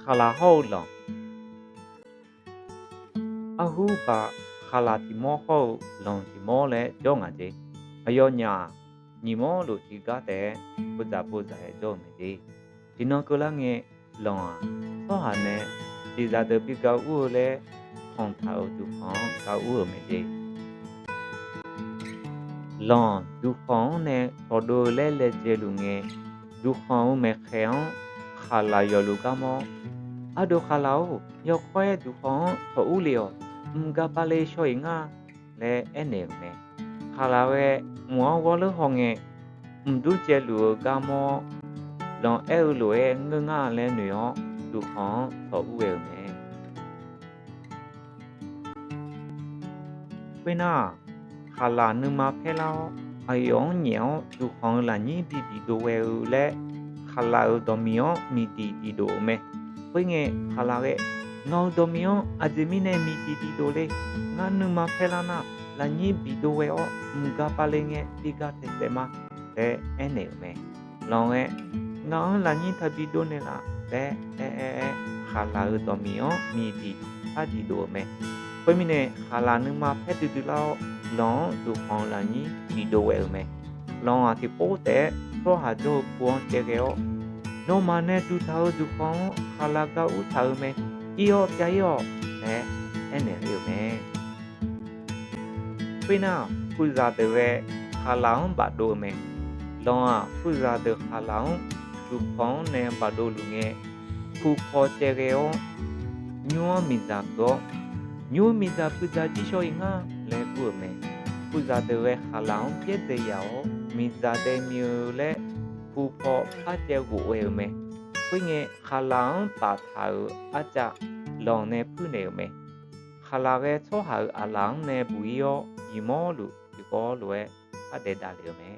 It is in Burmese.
ခလာဟောလောအခုပါခလာတီမောဟောလောင်တီမောလဲကြောငါကြီးအယောညာညီမောလို့ဒီကတဲ့ပုဇာပုဇာရဲ့ကြောမေကြီးဒီနော်ကလာငယ်လောင်ဆောဟာနဲ့ဒီဇာတပိကောက်ဦးလဲဖောင်ထားသူဖောင်ကောက်ဦးမေကြီးလောင်ဒူဖောင်နဲ့ထော်ဒိုလဲလဲကျလူငယ်ဒူဖောင်မဲခဲအောင်ခလာယောလူကမောအဒိုခလာဦးယောခွဲဒူဖောင်ထော်ဦးလျောကပါလေရှိုင်ငါလဲအနေမဲခလာဝဲမောဝလဟောငဲဒူကျဲလူကမောလောင်အဲလူရဲ့ငငါလဲနွေရောဒူဖောင်ထော်ဦးဝဲမဲဝိနာခလာနမဖဲလောအယောညောဒူဖောင်လာညိပီပီဒိုဝဲလဲခလာဒိုမီယောမီတီတီဒိုမဲဝိငဲခလာဝဲငေါဒိုမီယောအဇမီနေမီတီတီဒိုလေငါနမဖဲလာနာလာညိပီဒိုဝဲအောကပါလေငဲဒီကတဲ့တဲမှာလဲအနေမဲလောင်ဝဲငေါလာညိထပီဒိုနေလာလဲခလာဒိုမီယောမီတီအဒီဒိုမဲဝိမီနေခလာနမဖဲတူတူလောက်လောင်ဒူဖောင်လာညိဒီဒိုဝဲမဲလောင်အတိပိုတဲ့တော့ဟာဒိုပွန်တဲကေယောနော်မနဲ့တူထားဒူဖောင်ခလာကဦးထားမဲဤရောပြရောနဲအနေရုံမဲပိနာပူဇာတဲ့ခလောင်ဘတ်ဒိုမဲလောင်ပူဇာတဲ့ခလောင်ဒူဖောင်နဲ့ဘတ်ဒိုလူငယ်ဖူခေါ်တဲကေယောညောမီဇာတော့ညိုမီဇာပူဇာကြီးရှိုင်ငါလဲကူမဲပူဇာတဲ့ခလောင်ပြည့်တဲ့ရောမီဇာတဲ့မျိုးလဲဖူဖော်ဖတ်တဲ့ကိုဝဲမဲဝိငဲခလောင်ပါထားအကြလောင်နေဖုနေမဲခလာရဲချောဟာအလောင်နေဘူးယောဒီမောလူဒီကောလွယ်အတဲ့တာလေမဲ